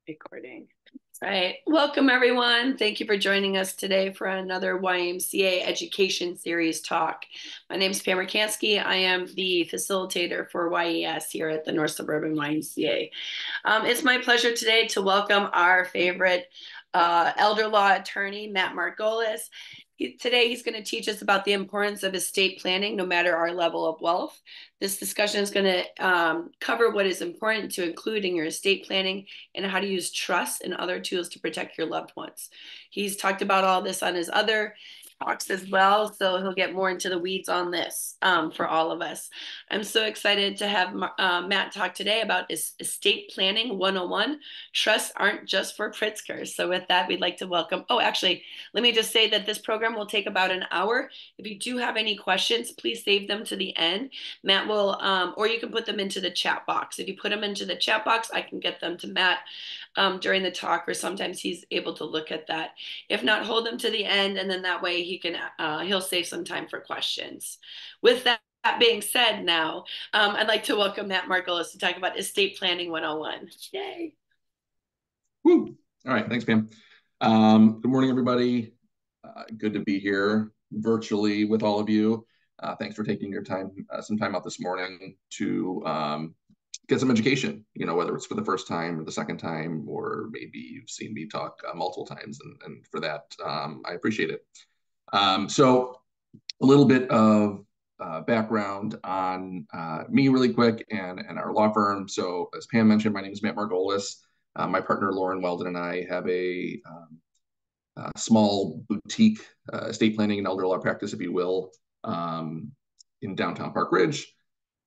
Recording. All right. Welcome, everyone. Thank you for joining us today for another YMCA Education Series talk. My name is Pam Rakansky. I am the facilitator for YES here at the North Suburban YMCA. It's my pleasure today to welcome our favorite elder law attorney, Matt Margolis. Today, he's going to teach us about the importance of estate planning, no matter our level of wealth. This discussion is going to cover what is important to include in your estate planning and how to use trust and other tools to protect your loved ones. He's talked about all this on his other talks as well, so he'll get more into the weeds on this for all of us. I'm so excited to have Matt talk today about estate planning 101. Trusts aren't just for Pritzkers. So with that, we'd like to welcome, actually, let me just say that this program will take about an hour. If you do have any questions, please save them to the end. Matt will, or you can put them into the chat box. If you put them into the chat box, I can get them to Matt during the talk, or sometimes he's able to look at that. If not, hold them to the end, and then that way he'll save some time for questions. With that being said, now I'd like to welcome Matt Margolis to talk about Estate Planning 101. Yay! Woo. All right, thanks, Pam. Good morning, everybody. Good to be here virtually with all of you. Thanks for taking your time, some time out this morning to get some education, whether it's for the first time or the second time, or maybe you've seen me talk multiple times, and for that, I appreciate it. So a little bit of background on me really quick and our law firm. So as Pam mentioned, my name is Matt Margolis. My partner, Lauren Weldon, and I have a small boutique estate planning and elder law practice, if you will, in downtown Park Ridge.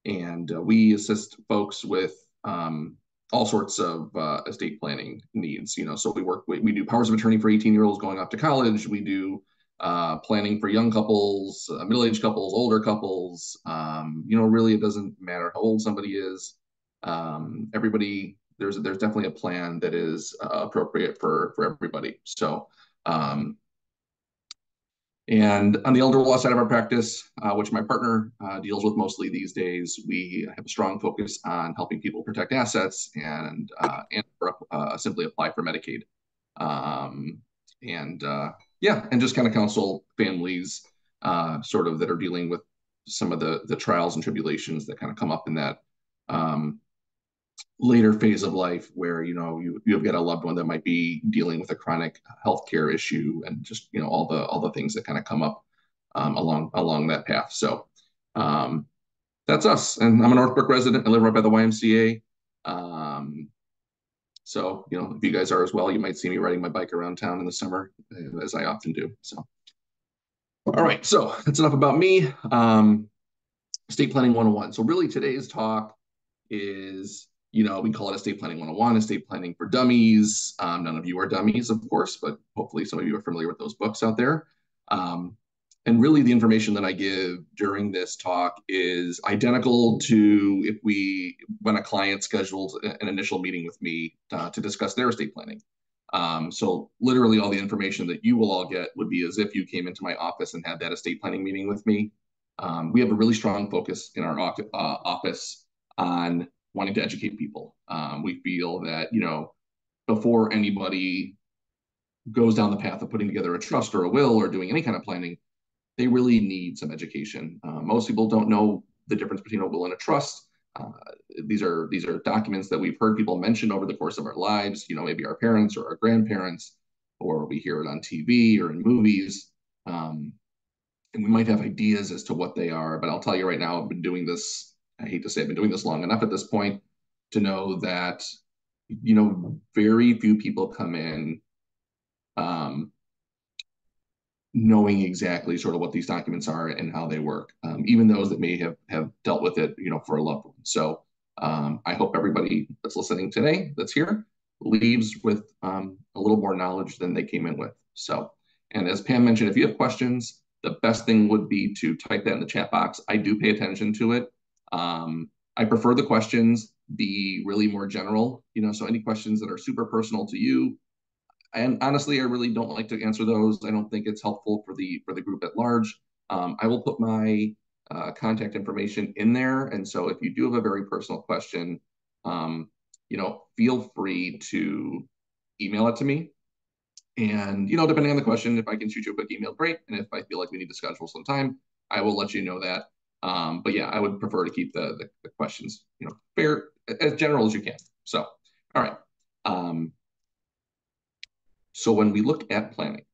And we assist folks with all sorts of estate planning needs. So we do powers of attorney for 18-year-olds going off to college. We do planning for young couples, middle-aged couples, older couples. Really, it doesn't matter how old somebody is. Everybody, there's definitely a plan that is appropriate for everybody. So, and on the elder law side of our practice, which my partner deals with mostly these days, we have a strong focus on helping people protect assets and simply apply for Medicaid. And just kind of counsel families sort of that are dealing with some of the trials and tribulations that kind of come up in that later phase of life where you've got a loved one that might be dealing with a chronic healthcare issue, and just all the things that kind of come up along that path. So that's us. And I'm a Northbrook resident. I live right by the YMCA. So if you guys are as well, you might see me riding my bike around town in the summer, as I often do. So all right, so that's enough about me. Estate planning 101. So really today's talk is, we call it estate planning 101, estate planning for dummies. None of you are dummies, of course, but hopefully some of you are familiar with those books out there. And really the information that I give during this talk is identical to when a client schedules an initial meeting with me to discuss their estate planning. So literally all the information that you will all get would be as if you came into my office and had that estate planning meeting with me. We have a really strong focus in our office on wanting to educate people. We feel that, before anybody goes down the path of putting together a trust or a will or doing any kind of planning, they really need some education. Most people don't know the difference between a will and a trust. These are documents that we've heard people mention over the course of our lives, maybe our parents or our grandparents, or we hear it on TV or in movies. And we might have ideas as to what they are, but I'll tell you right now, I've been doing this, I hate to say I've been doing this long enough at this point to know that, very few people come in knowing exactly sort of what these documents are and how they work, even those that may have dealt with it, for a loved one. So I hope everybody that's listening today, that's here, leaves with a little more knowledge than they came in with. So, and as Pam mentioned, if you have questions, the best thing would be to type that in the chat box. I do pay attention to it. I prefer the questions be really more general, so any questions that are super personal to you, and honestly, I really don't like to answer those. I don't think it's helpful for the group at large. I will put my contact information in there, and so if you do have a very personal question, feel free to email it to me. And, depending on the question, if I can shoot you a quick email, great. And if I feel like we need to schedule some time, I will let you know that. But yeah, I would prefer to keep the questions, fair, as general as you can. So, all right. So when we look at planning,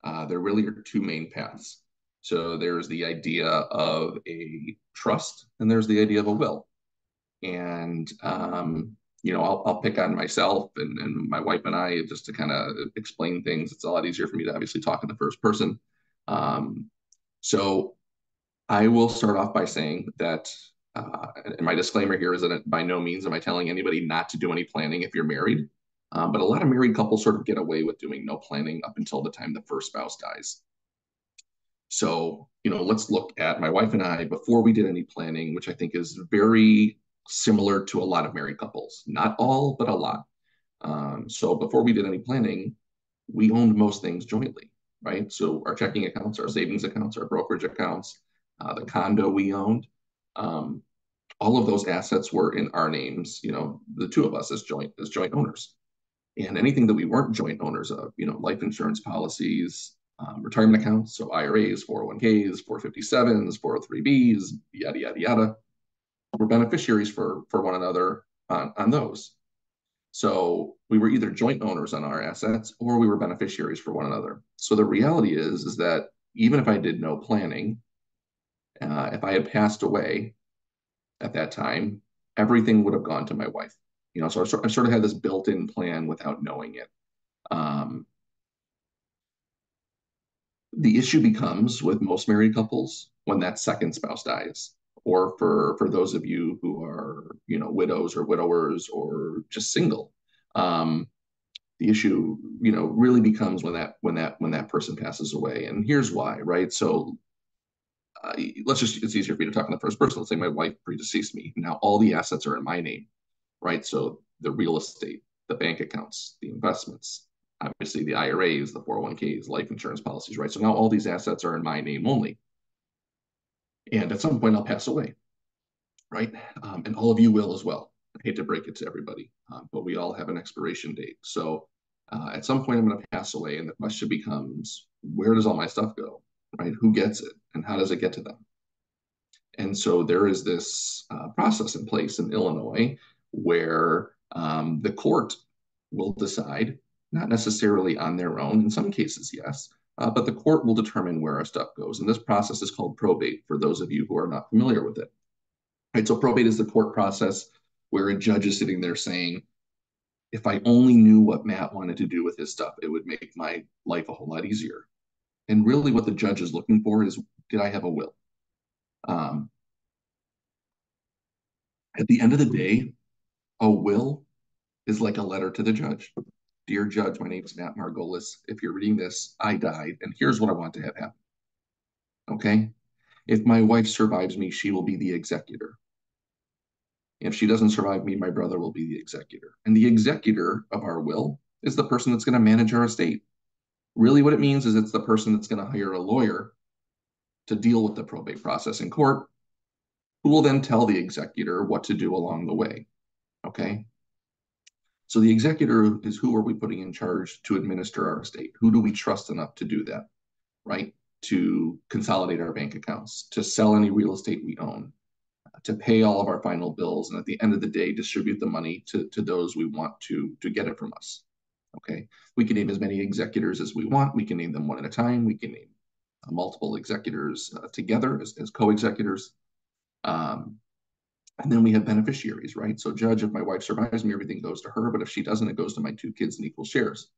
there really are two main paths. So there's the idea of a trust, and there's the idea of a will. And I'll pick on myself and my wife and I just to kind of explain things. It's a lot easier for me to obviously talk in the first person. So I will start off by saying that, and my disclaimer here is that by no means am I telling anybody not to do any planning if you're married. But a lot of married couples sort of get away with doing no planning up until the time the first spouse dies. So, let's look at my wife and I before we did any planning, which I think is very similar to a lot of married couples. Not all, but a lot. So before we did any planning, we owned most things jointly, right? So our checking accounts, our savings accounts, our brokerage accounts, the condo we owned, all of those assets were in our names, the two of us as joint owners. And anything that we weren't joint owners of, life insurance policies, retirement accounts, so IRAs, 401ks, 457s, 403bs, yada, yada, yada, we're beneficiaries for one another on those. So we were either joint owners on our assets or we were beneficiaries for one another. So the reality is that even if I did no planning, if I had passed away at that time, everything would have gone to my wife. So I sort of had this built-in plan without knowing it. The issue becomes with most married couples when that second spouse dies, or for those of you who are widows or widowers or just single. The issue really becomes when that person passes away, and here's why, right? So it's easier for me to talk in the first person. Let's say my wife predeceased me. Now all the assets are in my name, right? So the real estate, the bank accounts, the investments, obviously the IRAs, the 401ks, life insurance policies, right? So now all these assets are in my name only. And at some point I'll pass away, right? And all of you will as well. I hate to break it to everybody, but we all have an expiration date. So at some point I'm going to pass away, and the question becomes, where does all my stuff go, right? Who gets it, and how does it get to them? And so there is this process in place in Illinois where the court will decide, not necessarily on their own, in some cases, yes, but the court will determine where our stuff goes. And this process is called probate for those of you who are not familiar with it. Right, so probate is the court process where a judge is sitting there saying, if I only knew what Matt wanted to do with his stuff, it would make my life a whole lot easier. And really what the judge is looking for is, did I have a will? At the end of the day, a will is like a letter to the judge. Dear judge, my name is Matt Margolis. If you're reading this, I died, and here's what I want to have happen. Okay? If my wife survives me, she will be the executor. If she doesn't survive me, my brother will be the executor. And the executor of our will is the person that's going to manage our estate. Really, what it means is it's the person that's going to hire a lawyer to deal with the probate process in court, who will then tell the executor what to do along the way. Okay? So the executor is, who are we putting in charge to administer our estate? Who do we trust enough to do that, right? To consolidate our bank accounts, to sell any real estate we own, to pay all of our final bills, and at the end of the day, distribute the money to those we want to get it from us. Okay, we can name as many executors as we want. We can name them one at a time. We can name multiple executors together as co-executors. And then we have beneficiaries, right? So judge, if my wife survives me, everything goes to her. But if she doesn't, it goes to my two kids in equal shares.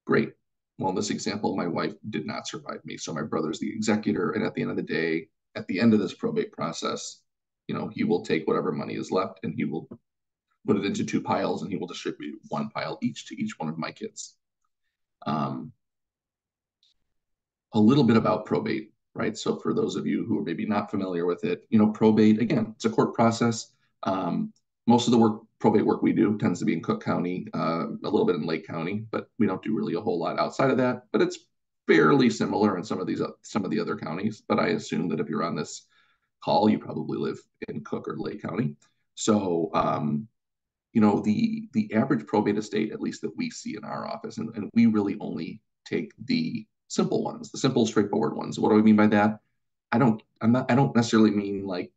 Great. Well, in this example, my wife did not survive me. So my brother's the executor. And at the end of the day, at the end of this probate process, he will take whatever money is left and he will put it into two piles, and he will distribute one pile each to each one of my kids. A little bit about probate, right? So for those of you who are maybe not familiar with it, probate, again, it's a court process. Most of the probate work we do tends to be in Cook County, a little bit in Lake County, but we don't do really a whole lot outside of that. But it's fairly similar in some of the other counties. But I assume that if you're on this call, you probably live in Cook or Lake County. So the average probate estate, at least that we see in our office, and we really only take the simple ones, the simple, straightforward ones. What do I mean by that? I don't necessarily mean like,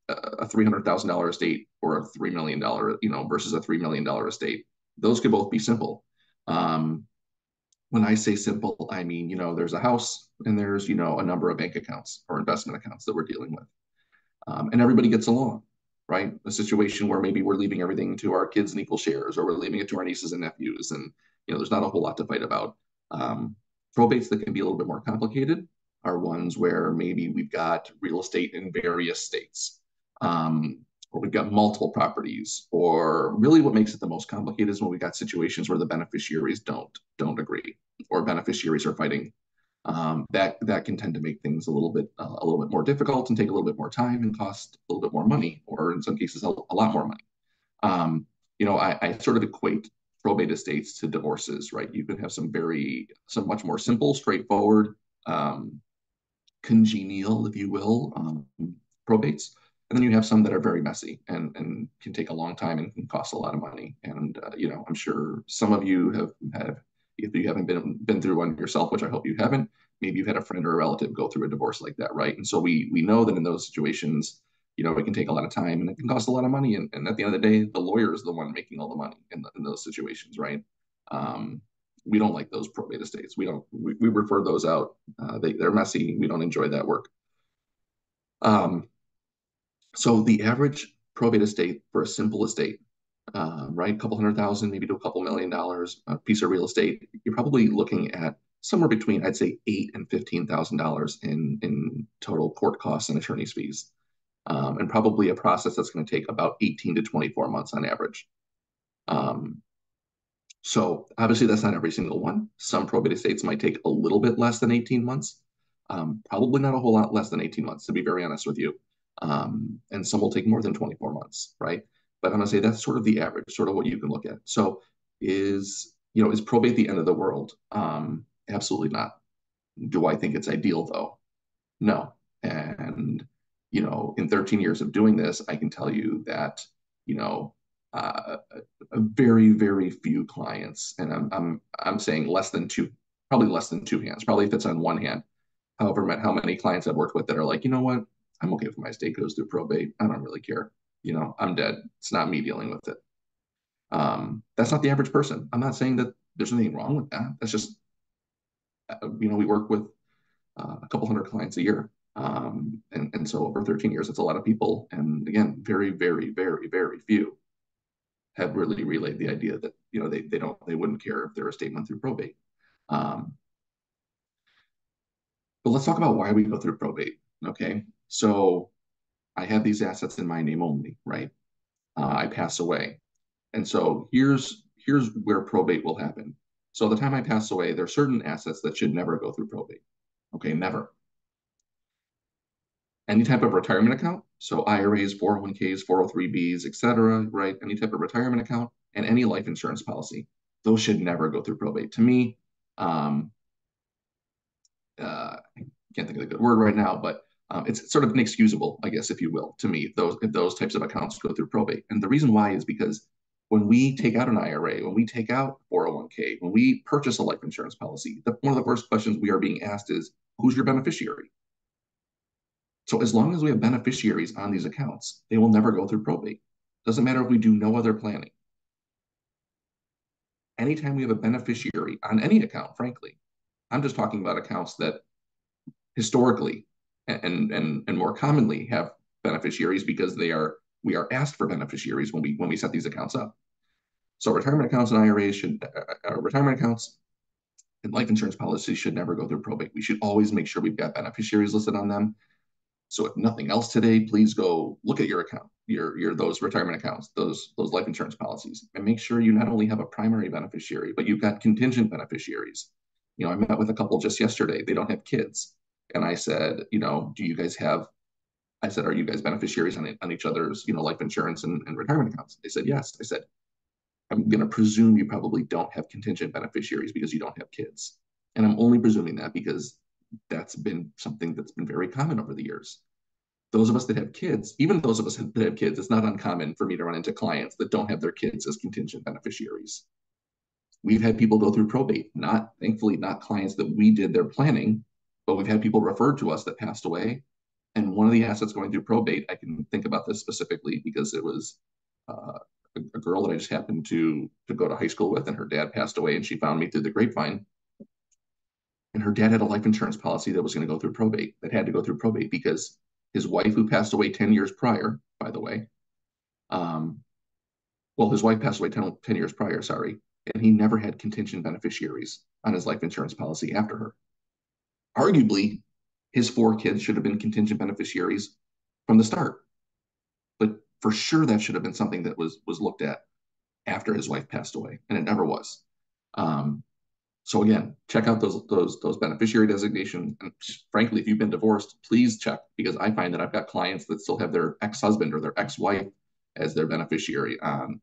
a $300,000 estate or a $3 million, versus a $3 million estate. Those could both be simple. Um, when I say simple, I mean, there's a house and there's, a number of bank accounts or investment accounts that we're dealing with. And everybody gets along, right? A situation where maybe we're leaving everything to our kids in equal shares, or we're leaving it to our nieces and nephews, and there's not a whole lot to fight about. Um, Probates that can be a little bit more complicated are ones where maybe we've got real estate in various states, or we've got multiple properties, or really what makes it the most complicated is when we've got situations where the beneficiaries don't agree, or beneficiaries are fighting. That can tend to make things a little bit more difficult and take a little bit more time and cost a little bit more money, or in some cases a lot more money. I sort of equate probate estates to divorces, right? You can have some much more simple, straightforward, congenial, if you will, probates. And then you have some that are very messy and can take a long time and can cost a lot of money. And I'm sure some of you have, if you haven't been through one yourself, which I hope you haven't, maybe you've had a friend or a relative go through a divorce like that, right? And so we know that in those situations, it can take a lot of time and it can cost a lot of money. And at the end of the day, the lawyer is the one making all the money in those situations, right? We don't like those probate estates. We refer those out. They're messy. We don't enjoy that work. So the average probate estate for a simple estate, right, a couple $100,000, maybe to a couple $1 million, a piece of real estate, you're probably looking at somewhere between, I'd say, $8,000 and $15,000 in total court costs and attorney's fees, and probably a process that's going to take about 18 to 24 months on average. So obviously that's not every single one. Some probate estates might take a little bit less than 18 months, probably not a whole lot less than 18 months, to be very honest with you. And some will take more than 24 months, right? But I'm gonna say that's sort of the average, sort of what you can look at. So is probate the end of the world? Absolutely not. Do I think it's ideal though? No. And in 13 years of doing this, I can tell you that, a very, very few clients, and I'm saying less than two, probably less than two hands, probably if it's on one hand. However, how many clients I've worked with that are like, you know what, I'm okay if my estate goes through probate. I don't really care. I'm dead. It's not me dealing with it. That's not the average person. I'm not saying that there's anything wrong with that. That's just, we work with a couple hundred clients a year. And so over 13 years, it's a lot of people. And again, very, very, very, very few have really relayed the idea that, they wouldn't care if their estate went through probate. But let's talk about why we go through probate. Okay. So I have these assets in my name only, right? I pass away. And so here's where probate will happen. So the time I pass away, there are certain assets that should never go through probate. Okay, never. Any type of retirement account, so IRAs, 401ks, 403bs, etc., right? Any type of retirement account and any life insurance policy, those should never go through probate. To me, I can't think of a good word right now, but it's sort of inexcusable, I guess, if you will, to me, if those types of accounts go through probate. And the reason why is because when we take out an IRA, when we take out 401k, when we purchase a life insurance policy, one of the first questions we are being asked is, who's your beneficiary? So as long as we have beneficiaries on these accounts, they will never go through probate. Doesn't matter if we do no other planning. Anytime we have a beneficiary on any account, frankly, I'm just talking about accounts that historically and more commonly have beneficiaries because we are asked for beneficiaries when we set these accounts up. So retirement accounts and IRAs retirement accounts and life insurance policies should never go through probate. We should always make sure we've got beneficiaries listed on them. So if nothing else today, please go look at your account, those retirement accounts, those life insurance policies, and make sure you not only have a primary beneficiary, but you've got contingent beneficiaries. I met with a couple just yesterday. They don't have kids. And I said, do you guys have, I said, are you guys beneficiaries on each other's, life insurance and retirement accounts? They said, yes. I said, I'm going to presume you probably don't have contingent beneficiaries because you don't have kids. And I'm only presuming that because that's been something that's been very common over the years. Those of us that have kids, even those of us that have kids, it's not uncommon for me to run into clients that don't have their kids as contingent beneficiaries. We've had people go through probate, not thankfully not clients that we did their planning, but we've had people referred to us that passed away. And one of the assets going through probate, I can think about this specifically because it was a girl that I just happened to go to high school with, and her dad passed away, and she found me through the grapevine. And her dad had a life insurance policy that was going to go through probate, that had to go through probate because his wife, who passed away 10 years prior, by the way, um, well, his wife passed away 10 years prior, sorry, and he never had contingent beneficiaries on his life insurance policy after her. Arguably, his 4 kids should have been contingent beneficiaries from the start. But for sure, that should have been something that was looked at after his wife passed away, and it never was. Um, so again, check out those beneficiary designations. And frankly, if you've been divorced, please check, because I find that I've got clients that still have their ex-husband or their ex-wife as their beneficiary on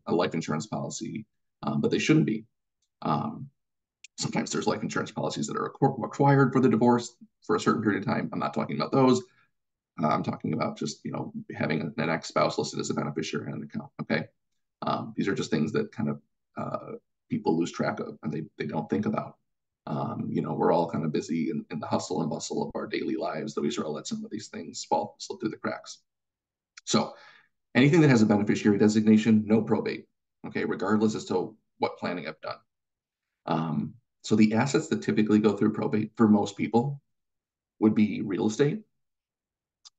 a life insurance policy, but they shouldn't be. Um, Sometimes there's life insurance policies that are required for the divorce for a certain period of time. I'm not talking about those. I'm talking about just having an ex-spouse listed as a beneficiary on an account. Okay, these are just things that kind of people lose track of and they don't think about. We're all kind of busy in the hustle and bustle of our daily lives that we sort of let some of these things slip through the cracks. So anything that has a beneficiary designation, no probate. Okay, regardless as to what planning I've done. So the assets that typically go through probate for most people would be real estate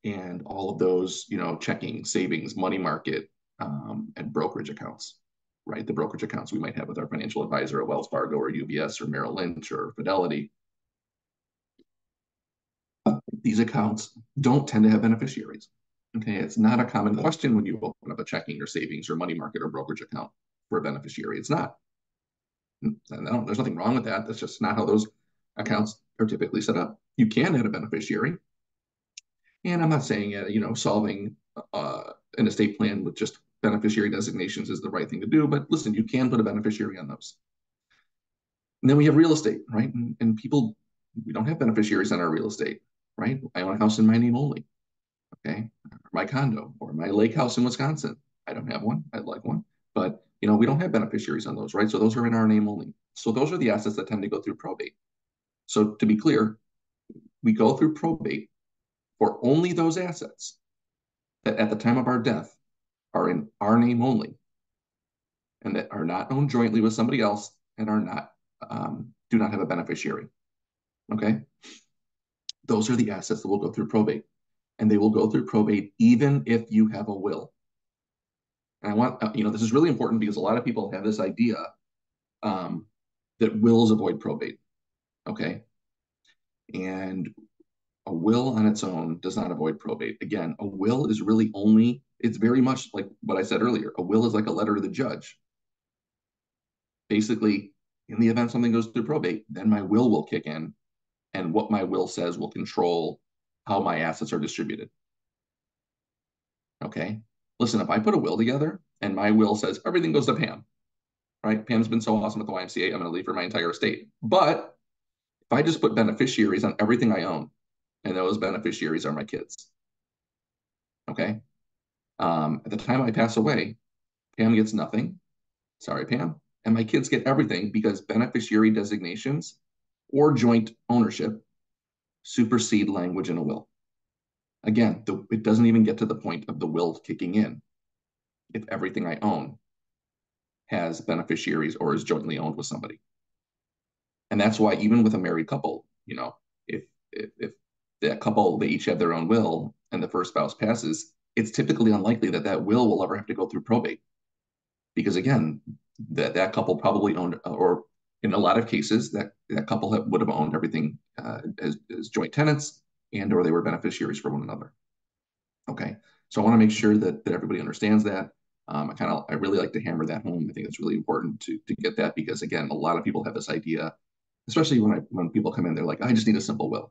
and all of those, checking, savings, money market, and brokerage accounts, right? The brokerage accounts we might have with our financial advisor at Wells Fargo or UBS or Merrill Lynch or Fidelity. These accounts don't tend to have beneficiaries. Okay, it's not a common question when you open up a checking or savings or money market or brokerage account for a beneficiary. It's not. There's nothing wrong with that. That's just not how those accounts are typically set up. You can add a beneficiary. And I'm not saying, solving an estate plan with just beneficiary designations is the right thing to do. But listen, you can put a beneficiary on those. And then we have real estate, right? And people, we don't have beneficiaries on our real estate, right? I own a house in my name only, okay? My condo or my lake house in Wisconsin. I don't have one. I'd like one. But, we don't have beneficiaries on those, right? So those are in our name only. So those are the assets that tend to go through probate. So to be clear, we go through probate for only those assets that at the time of our death are in our name only and that are not owned jointly with somebody else and do not have a beneficiary. Okay? Those are the assets that will go through probate. And they will go through probate even if you have a will. And I want, this is really important because a lot of people have this idea that wills avoid probate. Okay? And a will on its own does not avoid probate. Again, a will is really it's very much like what I said earlier. A will is like a letter to the judge. Basically, in the event something goes through probate, then my will kick in, and what my will says will control how my assets are distributed. Okay? Listen, if I put a will together and my will says everything goes to Pam, right? Pam's been so awesome at the YMCA, I'm going to leave her my entire estate. But if I just put beneficiaries on everything I own, and those beneficiaries are my kids, okay? At the time I pass away, Pam gets nothing. Sorry, Pam. And my kids get everything because beneficiary designations or joint ownership supersede language in a will. Again, it doesn't even get to the point of the will kicking in if everything I own has beneficiaries or is jointly owned with somebody. And that's why even with a married couple, if that couple, they each have their own will and the first spouse passes, it's typically unlikely that will ever have to go through probate. Because again, that couple probably owned, or in a lot of cases, that couple would have owned everything as joint tenants or they were beneficiaries for one another. Okay, so I want to make sure that everybody understands that. I really like to hammer that home. I think it's really important to get that because again, a lot of people have this idea, especially when people come in, they're like, I just need a simple will,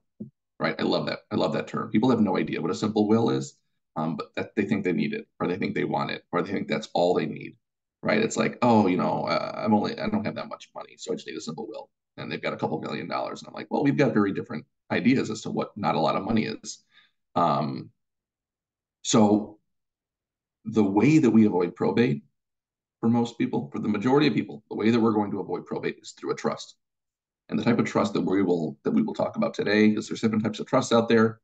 right? I love that. I love that term. People have no idea what a simple will is, but that they think they need it, or they think they want it, or they think that's all they need, right? It's like, oh, I don't have that much money, so I just need a simple will, and they've got a couple $1 million, and I'm like, well, we've got very different ideas as to what not a lot of money is. So the way that we avoid probate for most people, for the majority of people, the way that we're going to avoid probate is through a trust. And the type of trust that we will talk about today, because there's different types of trusts out there.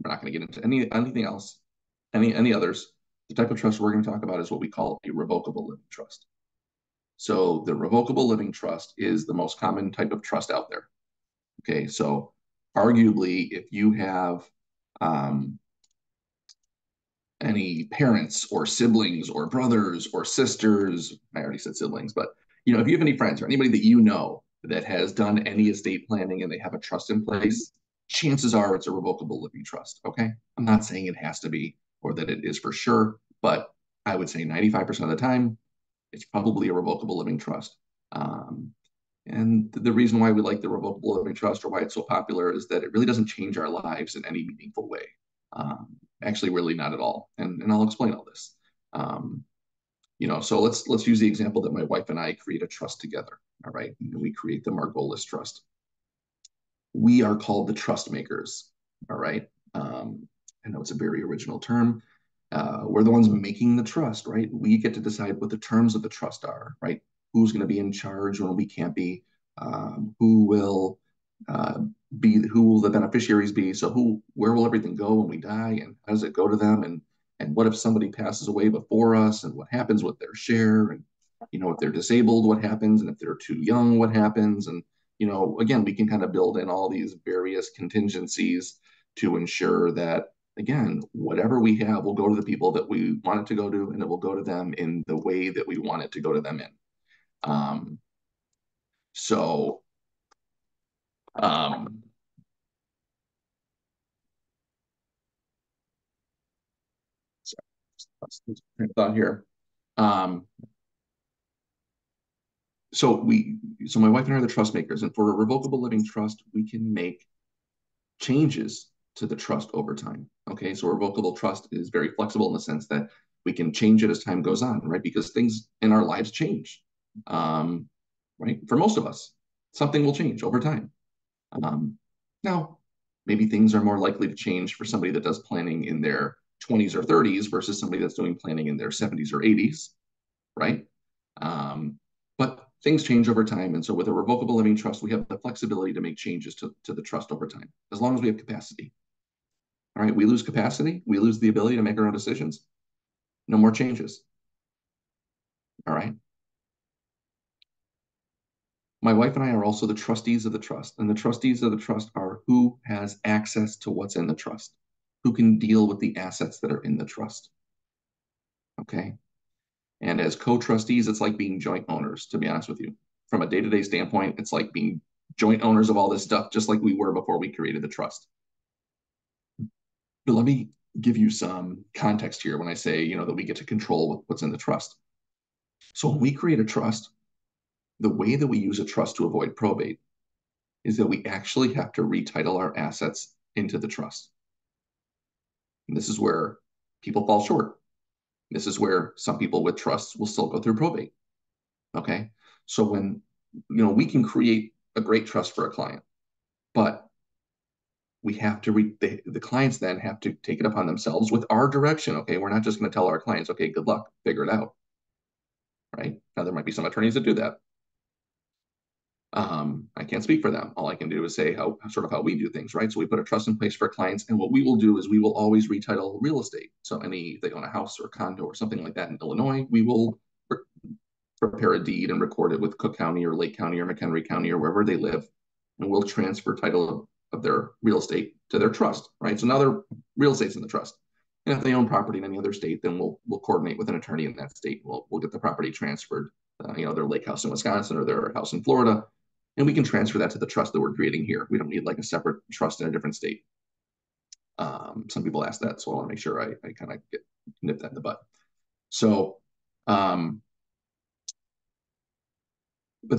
We're not going to get into anything else, any others. The type of trust we're going to talk about is what we call a revocable living trust. So the revocable living trust is the most common type of trust out there. Okay, so arguably, if you have any parents or siblings or brothers or sisters, I already said siblings, but if you have any friends or anybody that you know that has done any estate planning and they have a trust in place, chances are it's a revocable living trust. Okay, I'm not saying it has to be or that it is for sure, but I would say 95% of the time it's probably a revocable living trust. And the reason why we like the revocable living trust or why it's so popular is that it really doesn't change our lives in any meaningful way. Actually, really not at all. And I'll explain all this. So let's use the example that my wife and I create a trust together. All right. And we create the Margolis trust. We are called the trust makers. All right. I know it's a very original term. We're the ones making the trust, right? We get to decide what the terms of the trust are, right? Who's going to be in charge when we can't be, who will uh, who will the beneficiaries be? So where will everything go when we die, and how does it go to them? And what if somebody passes away before us, and what happens with their share? And if they're disabled, what happens? And if they're too young, what happens? And again, we can kind of build in all these various contingencies to ensure that again, whatever we have will go to the people that we want it to go to, and it will go to them in the way that we want it to go to them in. Um, so, um, sorry, thought here. Um, so my wife and I are the trust makers, and for a revocable living trust, we can make changes to the trust over time. Okay, so a revocable trust is very flexible in the sense that we can change it as time goes on, right? Because things in our lives change, um, right? For most of us, something will change over time. Um, Now, maybe things are more likely to change for somebody that does planning in their 20s or 30s versus somebody that's doing planning in their 70s or 80s, right? But things change over time. And so with a revocable living trust, we have the flexibility to make changes to the trust over time, as long as we have capacity. All right, we lose capacity, we lose the ability to make our own decisions. No more changes. All right. My wife and I are also the trustees of the trust. And the trustees of the trust are who has access to what's in the trust, who can deal with the assets that are in the trust. Okay. And as co-trustees, it's like being joint owners, to be honest with you. From a day-to-day standpoint, it's like being joint owners of all this stuff, just like we were before we created the trust. But let me give you some context here when I say, that we get to control what's in the trust. So when we create a trust, the way that we use a trust to avoid probate is that we actually have to retitle our assets into the trust. And this is where people fall short. This is where some people with trusts will still go through probate. Okay. So when, we can create a great trust for a client, but we have to the clients then have to take it upon themselves with our direction. Okay. We're not just going to tell our clients, okay, good luck, figure it out. Right. Now, there might be some attorneys that do that. I can't speak for them. All I can do is say how we do things, right? So we put a trust in place for clients, and what we will do is we will always retitle real estate. So if they own a house or a condo or something like that in Illinois, we will prepare a deed and record it with Cook County or Lake County or McHenry County or wherever they live, and we'll transfer title of their real estate to their trust, right? So now their real estate's in the trust. And if they own property in any other state, then we'll coordinate with an attorney in that state. We'll get the property transferred, their lake house in Wisconsin or their house in Florida, and we can transfer that to the trust that we're creating here. We don't need like a separate trust in a different state. Some people ask that, so I want to make sure I kind of nip that in the butt. So, but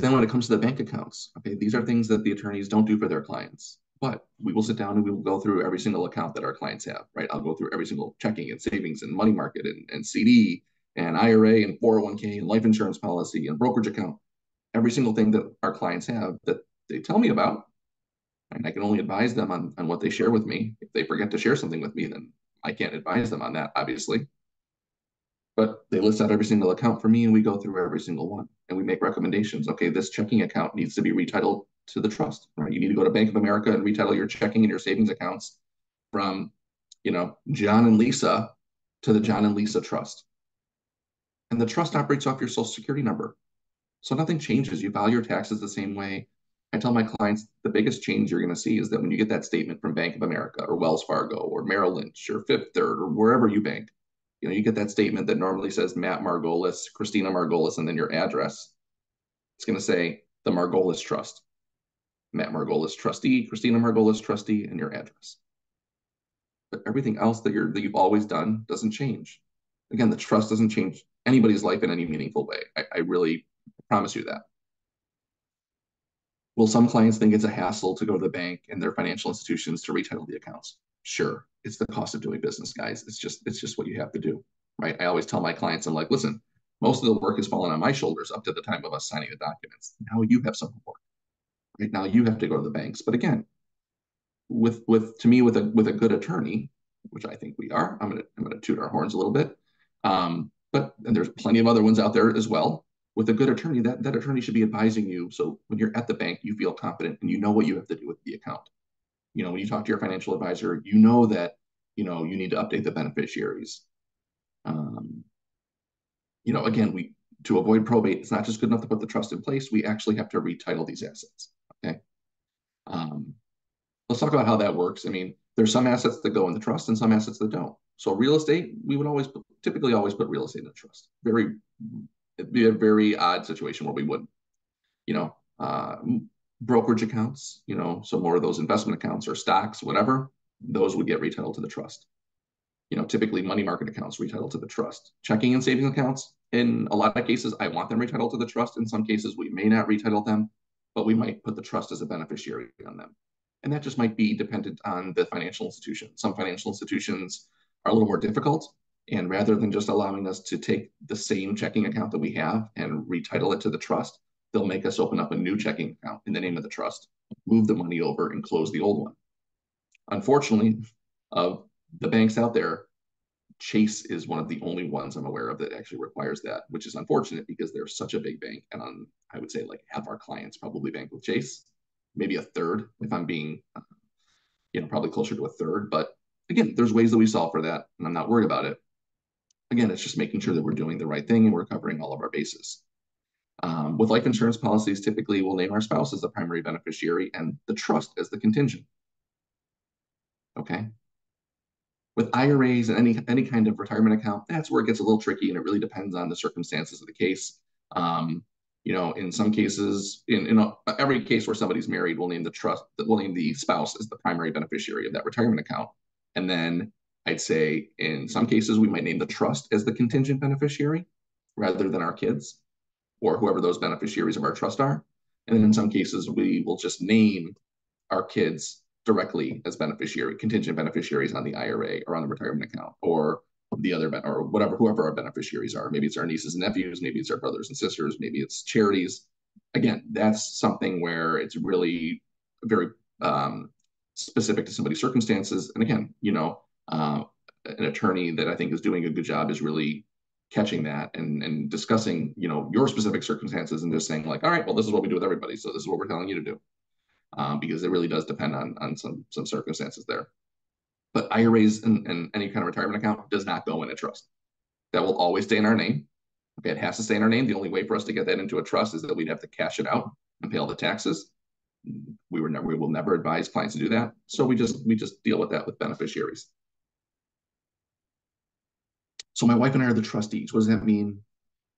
then when it comes to the bank accounts, okay, these are things that the attorneys don't do for their clients. But we will sit down and we will go through every single account that our clients have, right? I'll go through every single checking and savings and money market and CD and IRA and 401k and life insurance policy and brokerage account, every single thing that our clients have that they tell me about. And I can only advise them on what they share with me. If they forget to share something with me, then I can't advise them on that, obviously. But they list out every single account for me, and we go through every single one, and we make recommendations. Okay, this checking account needs to be retitled to the trust, right? You need to go to Bank of America and retitle your checking and your savings accounts from, John and Lisa to the John and Lisa Trust. And the trust operates off your social security number. So nothing changes. You file your taxes the same way. I tell my clients the biggest change you're going to see is that when you get that statement from Bank of America or Wells Fargo or Merrill Lynch or Fifth Third or wherever you bank, you get that statement that normally says Matt Margolis, Christina Margolis, and then your address. It's going to say the Margolis Trust, Matt Margolis trustee, Christina Margolis trustee, and your address. But everything else that you've always done doesn't change. Again, the trust doesn't change anybody's life in any meaningful way. I really promise you that. Will some clients think it's a hassle to go to the bank and their financial institutions to retitle the accounts? Sure, it's the cost of doing business, guys. It's just what you have to do, right? I always tell my clients, I'm like, listen, most of the work is falling on my shoulders up to the time of us signing the documents. Now you have some work, right? Now you have to go to the banks. But again, with a good attorney, which I think we are, I'm gonna toot our horns a little bit. But and there's plenty of other ones out there as well. With a good attorney, that attorney should be advising you. So when you're at the bank, you feel confident and you know what you have to do with the account. When you talk to your financial advisor, you know that, you need to update the beneficiaries. Again, to avoid probate, it's not just good enough to put the trust in place. We actually have to retitle these assets. Okay. Let's talk about how that works. I mean, there's some assets that go in the trust and some assets that don't. So real estate, we would typically always put real estate in the trust. It'd be a very odd situation where we wouldn't. Brokerage accounts, so more of those investment accounts or stocks, whatever, those would get retitled to the trust. Typically money market accounts retitled to the trust. Checking and savings accounts, in a lot of cases, I want them retitled to the trust. In some cases, we may not retitle them, but we might put the trust as a beneficiary on them. And that just might be dependent on the financial institution. Some financial institutions are a little more difficult. And rather than just allowing us to take the same checking account that we have and retitle it to the trust, they'll make us open up a new checking account in the name of the trust, move the money over, and close the old one. Unfortunately, of the banks out there, Chase is one of the only ones I'm aware of that actually requires that, which is unfortunate because they're such a big bank. And I would say like half our clients probably bank with Chase, maybe a third if I'm being, probably closer to a third. But again, there's ways that we solve for that, and I'm not worried about it. Again, it's just making sure that we're doing the right thing and we're covering all of our bases. With life insurance policies, typically we'll name our spouse as the primary beneficiary and the trust as the contingent. Okay. With IRAs and any kind of retirement account, that's where it gets a little tricky, and it really depends on the circumstances of the case. In some cases, in every case where somebody's married, we'll name the spouse as the primary beneficiary of that retirement account. And then I'd say in some cases, we might name the trust as the contingent beneficiary rather than our kids or whoever those beneficiaries of our trust are. And then in some cases, we will just name our kids directly as contingent beneficiaries on the IRA or on the retirement account or whoever our beneficiaries are. Maybe it's our nieces and nephews, maybe it's our brothers and sisters, maybe it's charities. Again, that's something where it's really very specific to somebody's circumstances. And again, an attorney that I think is doing a good job is really catching that and discussing, your specific circumstances and just saying like, all right, well, this is what we do with everybody. So this is what we're telling you to do. Because it really does depend on some circumstances there. But IRAs and any kind of retirement account does not go in a trust. That will always stay in our name. Okay, it has to stay in our name. The only way for us to get that into a trust is that we'd have to cash it out and pay all the taxes. We will never advise clients to do that. So we just deal with that with beneficiaries. So my wife and I are the trustees. What does that mean?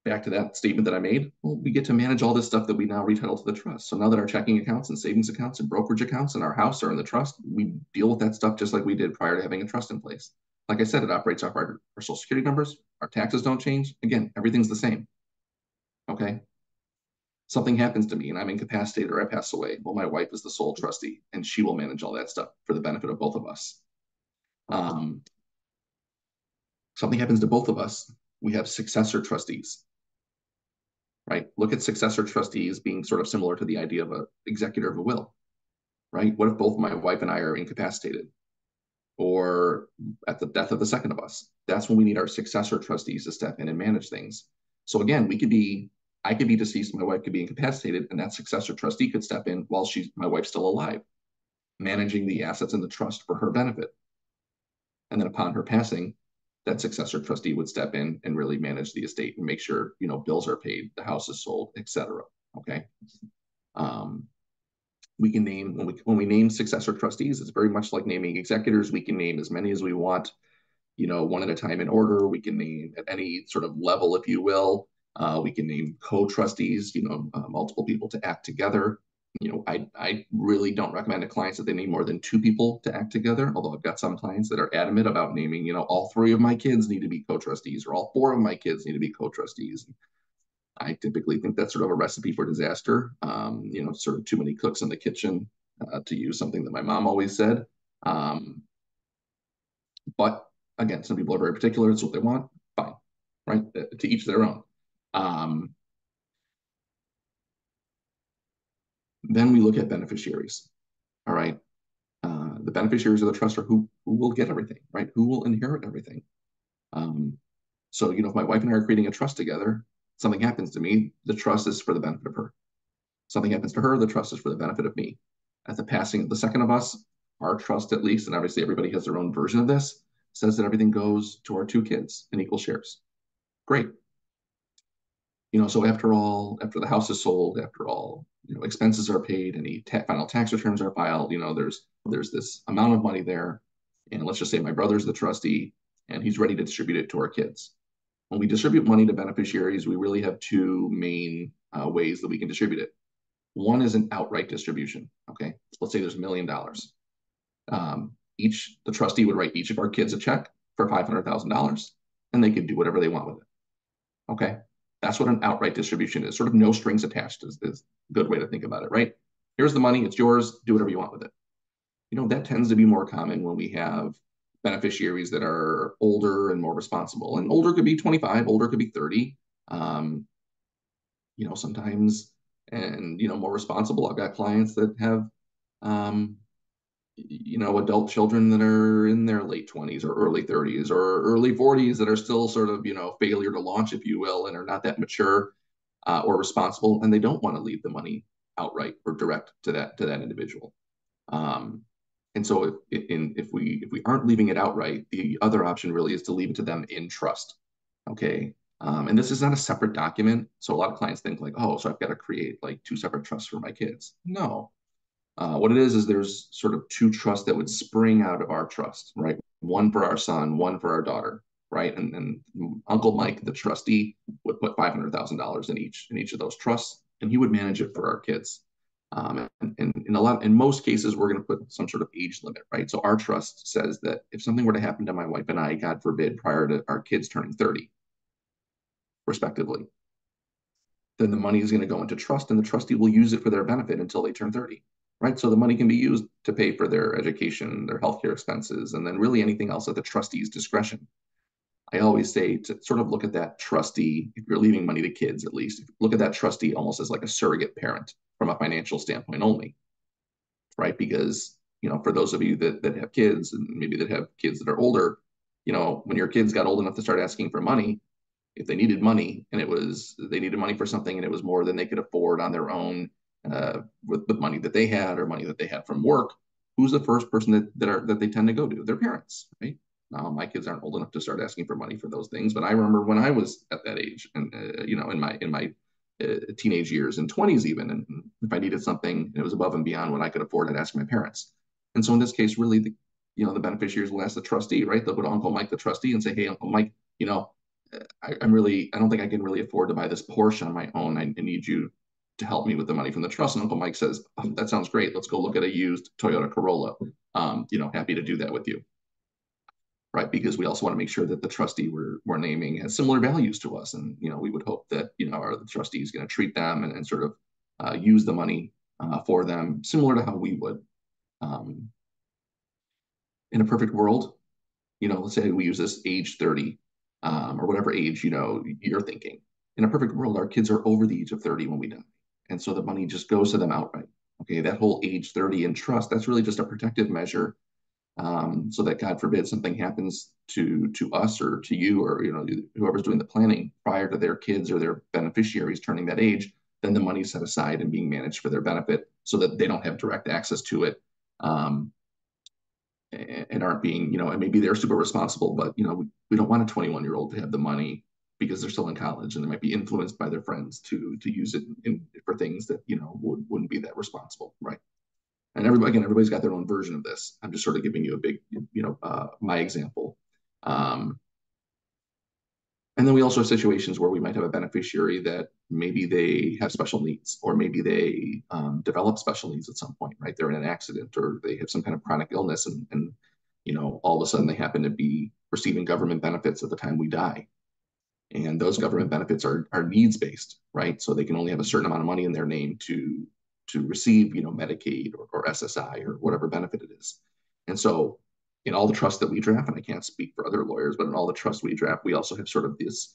Back to that statement that I made, well, we get to manage all this stuff that we now retitle to the trust. So now that our checking accounts and savings accounts and brokerage accounts in our house are in the trust, we deal with that stuff just like we did prior to having a trust in place. Like I said, it operates off our social security numbers. Our taxes don't change. Again, everything's the same. Okay. Something happens to me and I'm incapacitated or I pass away. Well, my wife is the sole trustee and she will manage all that stuff for the benefit of both of us. Something happens to both of us. We have successor trustees. Right? Look at successor trustees being sort of similar to the idea of an executor of a will, right? What if both my wife and I are incapacitated? or at the death of the second of us. That's when we need our successor trustees to step in and manage things. So again, I could be deceased, my wife could be incapacitated, and that successor trustee could step in while my wife's still alive, managing the assets in the trust for her benefit. And then upon her passing, that successor trustee would step in and really manage the estate and make sure, bills are paid, the house is sold, etc. Okay. Um, we can name when we name successor trustees, it's very much like naming executors. We can name as many as we want, one at a time in order. We can name at any sort of level, if you will. We can name co-trustees, multiple people to act together. I really don't recommend to clients that they name more than 2 people to act together, although I've got some clients that are adamant about naming, all 3 of my kids need to be co-trustees, or all 4 of my kids need to be co-trustees. I typically think that's sort of a recipe for disaster. Sort of too many cooks in the kitchen, to use something that my mom always said. But again, some people are very particular. It's what they want. Fine, right? To each their own. Then we look at beneficiaries. All right. The beneficiaries of the trust are who will get everything, right? Who will inherit everything. So, if my wife and I are creating a trust together, something happens to me, the trust is for the benefit of her. Something happens to her, the trust is for the benefit of me. At the passing of the second of us, our trust at least, and obviously everybody has their own version of this, says that everything goes to our 2 kids in equal shares. Great. So after the house is sold, after all, expenses are paid, any final tax returns are filed, there's this amount of money there. And let's just say my brother's the trustee and he's ready to distribute it to our kids. When we distribute money to beneficiaries, we really have 2 main ways that we can distribute it. One is an outright distribution. Okay. Let's say there's $1 million. The trustee would write each of our kids a check for $500,000 and they could do whatever they want with it. Okay. That's what an outright distribution is. Sort of no strings attached is a good way to think about it, right? Here's the money. It's yours. Do whatever you want with it. That tends to be more common when we have beneficiaries that are older and more responsible. And older could be 25, older could be 30. Sometimes, and, more responsible. I've got clients that have, adult children that are in their late 20s or early 30s or early 40s that are still sort of, failure to launch, if you will, and are not that mature or responsible, and they don't want to leave the money outright or direct to that individual. And so if we aren't leaving it outright, the other option really is to leave it to them in trust. Okay. And this is not a separate document. So a lot of clients think like, oh, so I've got to create like 2 separate trusts for my kids. No. What it is there's sort of 2 trusts that would spring out of our trust, right? One for our son, one for our daughter, right? And Uncle Mike, the trustee, would put $500,000 in each of those trusts, and he would manage it for our kids. And in most cases, we're going to put some sort of age limit, right? So our trust says that if something were to happen to my wife and I, God forbid, prior to our kids turning 30, respectively, then the money is going to go into trust, and the trustee will use it for their benefit until they turn 30, right? So the money can be used to pay for their education, their healthcare expenses, and then really anything else at the trustee's discretion. I always say to sort of look at that trustee, if you're leaving money to kids at least, look at that trustee almost as like a surrogate parent from a financial standpoint only, right? Because, for those of you that have kids and maybe that have kids that are older, when your kids got old enough to start asking for money, if they needed money and they needed money for something and it was more than they could afford on their own with the money that they had or money that they had from work, who's the first person that they tend to go to? Their parents, right? Now, my kids aren't old enough to start asking for money for those things, but I remember when I was at that age, and in my teenage years and 20s even, and if I needed something and it was above and beyond what I could afford, I'd ask my parents. And so in this case, really, the beneficiaries will ask the trustee, right? They'll go to Uncle Mike, the trustee, and say, "Hey, Uncle Mike, I don't think I can really afford to buy this Porsche on my own. I need you to help me with the money from the trust." And Uncle Mike says, "Oh, that sounds great. Let's go look at a used Toyota Corolla. Happy to do that with you." Right? Because we also want to make sure that the trustee we're naming has similar values to us. And, we would hope that, the trustee is going to treat them and sort of use the money for them, similar to how we would. In a perfect world, let's say we use this age 30 or whatever age, you're thinking. In a perfect world, our kids are over the age of 30 when we die. And so the money just goes to them outright. Okay, that whole age 30 in trust, that's really just a protective measure so that God forbid something happens to us or to you or whoever's doing the planning prior to their kids or their beneficiaries turning that age, then the money's set aside and being managed for their benefit so that they don't have direct access to it. And aren't being, and maybe they're super responsible, but we don't want a 21-year-old to have the money because they're still in college and they might be influenced by their friends to use it for things that wouldn't be that responsible, right? And everybody's got their own version of this. I'm just sort of giving you a big, my example. And then we also have situations where we might have a beneficiary that maybe they have special needs, or maybe they develop special needs at some point, right? They're in an accident or they have some kind of chronic illness, and all of a sudden they happen to be receiving government benefits at the time we die. And those government benefits are needs based, right? So they can only have a certain amount of money in their name to receive, Medicaid or SSI or whatever benefit it is. And so in all the trusts that we draft, and I can't speak for other lawyers, but in all the trusts we draft, we also have sort of this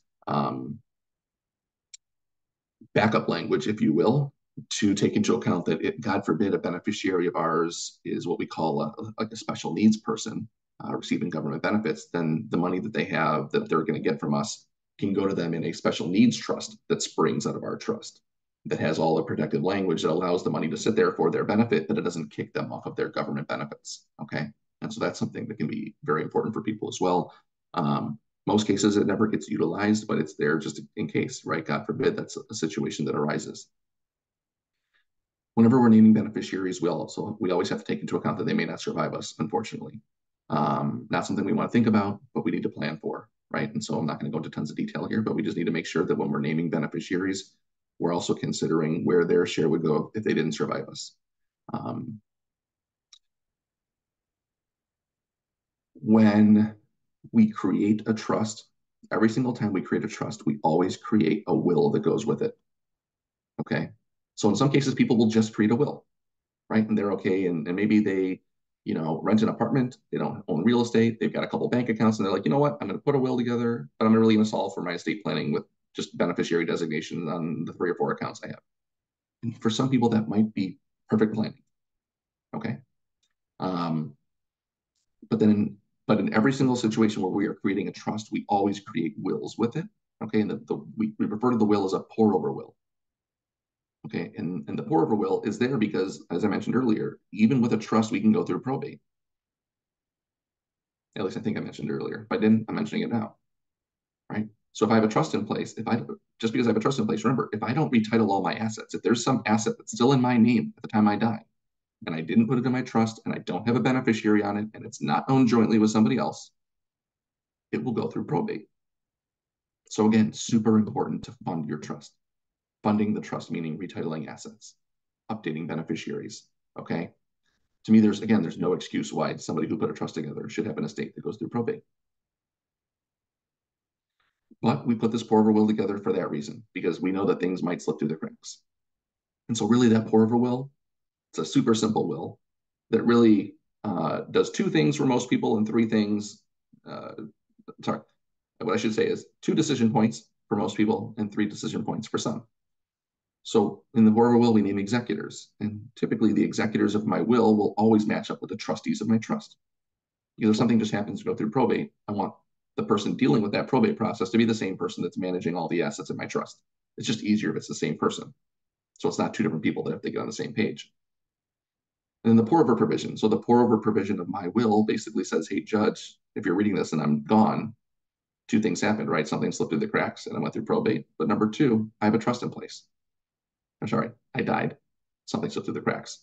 backup language, if you will, to take into account that if, God forbid, a beneficiary of ours is what we call like a special needs person receiving government benefits, then the money that they have that they're going to get from us can go to them in a special needs trust that springs out of our trust that has all the protective language that allows the money to sit there for their benefit, but it doesn't kick them off of their government benefits. Okay. And so that's something that can be very important for people as well. Most cases, it never gets utilized, but it's there just in case, right? God forbid that's a situation that arises. Whenever we're naming beneficiaries, we always have to take into account that they may not survive us, unfortunately. Not something we want to think about, but we need to plan for, right? And so I'm not going to go into tons of detail here, but we just need to make sure that when we're naming beneficiaries, we're also considering where their share would go if they didn't survive us. When we create a trust, every single time we create a trust, we always create a will that goes with it. Okay. So in some cases, people will just create a will, right? And they're okay. And maybe they, rent an apartment, they don't own real estate, they've got a couple bank accounts, and they're like, you know what, I'm going to put a will together, but I'm really going to solve for my estate planning with just beneficiary designations on the 3 or 4 accounts I have. And for some people, that might be perfect planning. Okay. But in every single situation where we are creating a trust, we always create wills with it. Okay. And we refer to the will as a pour over will. Okay. And the pour over will is there because, as I mentioned earlier, even with a trust, we can go through probate. At least I think I mentioned earlier. If I didn't, I'm mentioning it now. Right. So if I have a trust in place, just because I have a trust in place, remember, if I don't retitle all my assets, if there's some asset that's still in my name at the time I die, and I didn't put it in my trust, and I don't have a beneficiary on it, and it's not owned jointly with somebody else, it will go through probate. So again, super important to fund your trust. Funding the trust, meaning retitling assets, updating beneficiaries. Okay. To me, there's no excuse why somebody who put a trust together should have an estate that goes through probate. But we put this pour over will together for that reason, because we know that things might slip through the cracks. And so really that pour over will, it's a super simple will that really does 2 things for most people and 3 things. Sorry, what I should say is 2 decision points for most people and 3 decision points for some. So in the pour over will, we name executors. And typically the executors of my will always match up with the trustees of my trust. Because if something just happens to go through probate, I want the person dealing with that probate process to be the same person that's managing all the assets in my trust. It's just easier if it's the same person. So it's not 2 different people that have to get on the same page. And then the pour over provision. So the pour over provision of my will basically says, hey, judge, if you're reading this and I'm gone, 2 things happened, right? Something slipped through the cracks and I went through probate. But number 2, I have a trust in place. I'm sorry, I died. Something slipped through the cracks.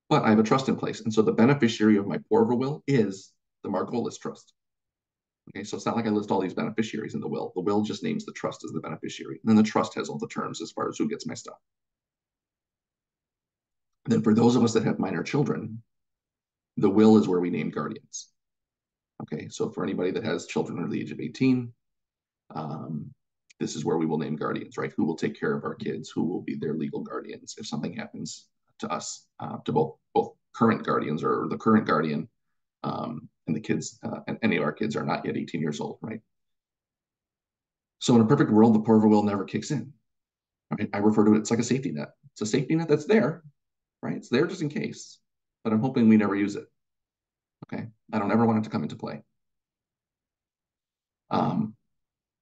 But I have a trust in place. And so the beneficiary of my pour over will is the Margolis trust. Okay, so it's not like I list all these beneficiaries in the will. The will just names the trust as the beneficiary. And then the trust has all the terms as far as who gets my stuff. And then for those of us that have minor children, the will is where we name guardians. Okay, so for anybody that has children under the age of 18, this is where we will name guardians, right? Who will take care of our kids? Who will be their legal guardians if something happens to us, to both current guardians or the current guardian, and the kids, and any of our kids are not yet 18 years old, right? So in a perfect world, the pour over will never kicks in, right? I refer to it, it's like a safety net. It's a safety net that's there, right? It's there just in case, but I'm hoping we never use it. Okay. I don't ever want it to come into play. Um,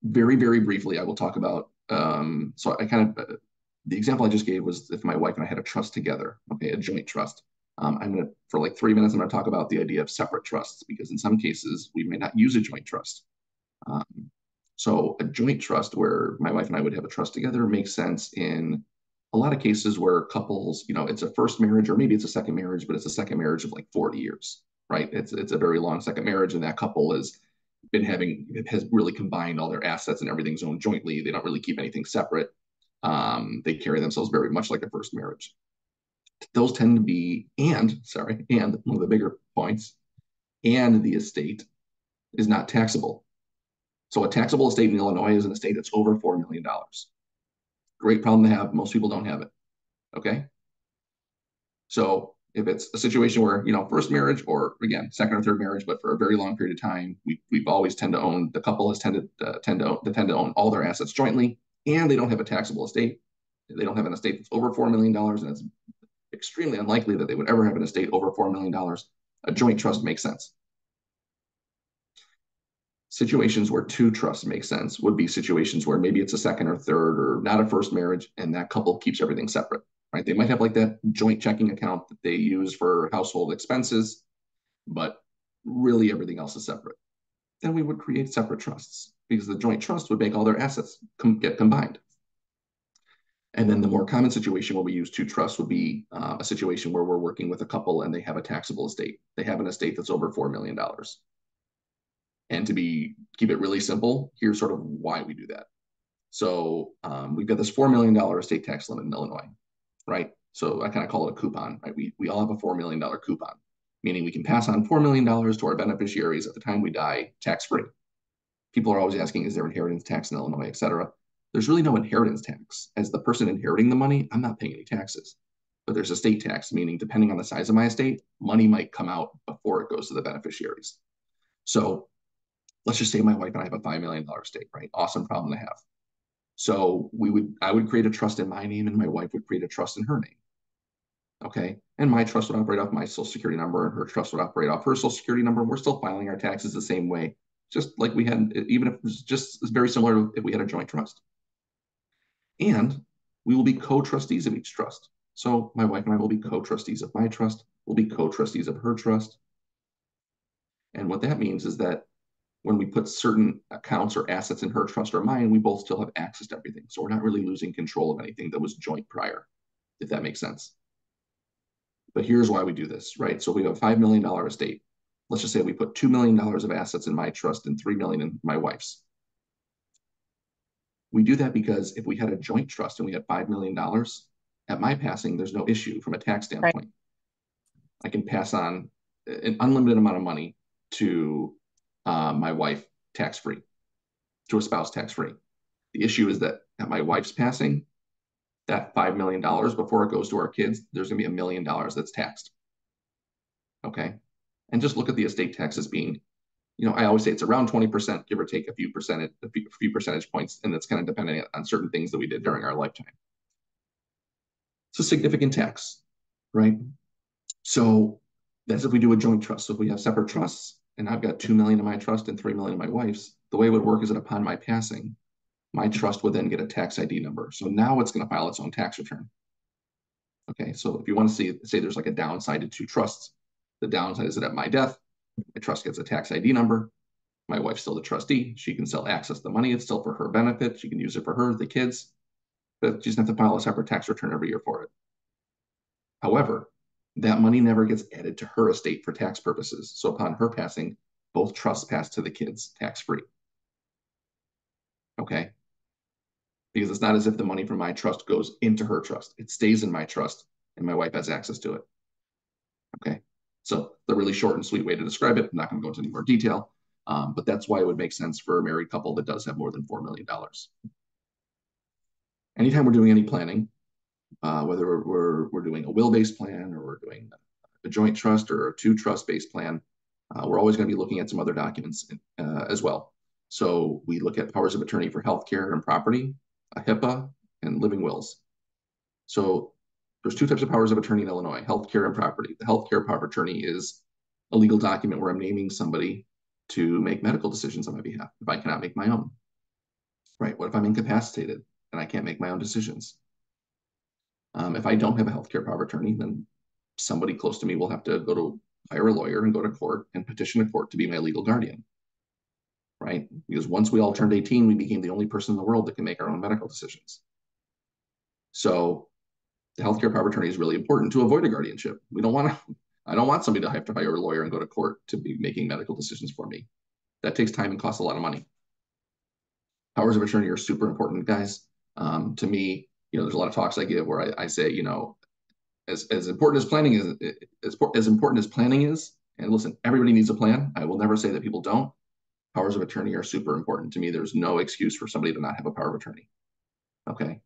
very, very briefly, I will talk about, so I kind of, the example I just gave was if my wife and I had a trust together, okay, a joint trust. I'm going to, for like 3 minutes, I'm going to talk about the idea of separate trusts because in some cases we may not use a joint trust. Um, so a joint trust where my wife and I would have a trust together makes sense in a lot of cases where couples, it's a first marriage or maybe it's a second marriage, but it's a second marriage of like 40 years, right? It's a very long second marriage, and that couple has really combined all their assets and everything's owned jointly. They don't really keep anything separate. They carry themselves very much like a first marriage. Those tend to be, and one of the bigger points, and the estate is not taxable. So a taxable estate in Illinois is an estate that's over $4 million. Great problem to have. Most people don't have it. Okay. So if it's a situation where, first marriage or again, second or third marriage, but for a very long period of time, we've always tend to own, the couple has tended to own all their assets jointly, and they don't have a taxable estate. They don't have an estate that's over $4 million, and it's extremely unlikely that they would ever have an estate over $4 million. A joint trust makes sense. Situations where two trusts make sense would be situations where maybe it's a second or third or not a first marriage, and that couple keeps everything separate, right? They might have like that joint checking account that they use for household expenses, but really everything else is separate. Then we would create separate trusts because the joint trust would make all their assets get combined. And then the more common situation where we use two trusts would be a situation where we're working with a couple and they have a taxable estate. They have an estate that's over $4 million. And keep it really simple, here's sort of why we do that. So we've got this $4 million estate tax limit in Illinois, right? So I kind of call it a coupon, right? We all have a $4 million coupon, meaning we can pass on $4 million to our beneficiaries at the time we die tax-free. People are always asking, is there inheritance tax in Illinois, et cetera? There's really no inheritance tax. As the person inheriting the money, I'm not paying any taxes. But there's estate tax, meaning depending on the size of my estate, money might come out before it goes to the beneficiaries. So let's just say my wife and I have a $5 million estate, right? Awesome problem to have. So I would create a trust in my name and my wife would create a trust in her name. Okay. And my trust would operate off my social security number and her trust would operate off her social security number. We're still filing our taxes the same way, just like we had, even if it was just very similar to if we had a joint trust. And we will be co-trustees of each trust. So my wife and I will be co-trustees of my trust. We'll be co-trustees of her trust. And what that means is that when we put certain accounts or assets in her trust or mine, we both still have access to everything. So we're not really losing control of anything that was joint prior, if that makes sense. But here's why we do this, right? So we have a $5 million estate. Let's just say we put $2 million of assets in my trust and $3 million in my wife's. We do that because if we had a joint trust and we had $5 million, at my passing, there's no issue from a tax standpoint. Right. I can pass on an unlimited amount of money to my wife tax-free, to a spouse tax-free. The issue is that at my wife's passing, that $5 million before it goes to our kids, there's going to be $1 million that's taxed. Okay. And just look at the estate taxes being, I always say it's around 20%, give or take a few percentage points. And that's kind of depending on certain things that we did during our lifetime. It's a significant tax, right? So that's if we do a joint trust. So if we have separate trusts and I've got $2 million in my trust and $3 million in my wife's, the way it would work is that upon my passing, my trust would then get a tax ID number. So now it's going to file its own tax return. Okay, so if you want to say there's like a downside to two trusts, the downside is that at my death, my trust gets a tax ID number. My wife's still the trustee. She can still access the money. It's still for her benefit. She can use it for her, the kids, but she doesn't have to file a separate tax return every year for it. However, that money never gets added to her estate for tax purposes. So upon her passing, both trusts pass to the kids tax-free. Okay, because it's not as if the money from my trust goes into her trust. It stays in my trust and my wife has access to it. Okay. So the really short and sweet way to describe it, I'm not going to go into any more detail, but that's why it would make sense for a married couple that does have more than $4 million. Anytime we're doing any planning, whether we're doing a will-based plan or we're doing a joint trust or a two trust-based plan, we're always going to be looking at some other documents as well. So we look at powers of attorney for healthcare and property, a HIPAA, and living wills. So there's two types of powers of attorney in Illinois, healthcare and property. The healthcare power of attorney is a legal document where I'm naming somebody to make medical decisions on my behalf if I cannot make my own? Right? What if I'm incapacitated and I can't make my own decisions? If I don't have a healthcare power of attorney, then somebody close to me will have to hire a lawyer and go to court and petition a court to be my legal guardian, right? Because once we all turned 18, we became the only person in the world that can make our own medical decisions. So the healthcare power of attorney is really important to avoid a guardianship. I don't want somebody to have to hire a lawyer and go to court to be making medical decisions for me. That takes time and costs a lot of money. Powers of attorney are super important, guys. To me, there's a lot of talks I give where I say, as important as planning is, as important as planning is, and listen, everybody needs a plan. I will never say that people don't. Powers of attorney are super important to me. There's no excuse for somebody to not have a power of attorney. Okay.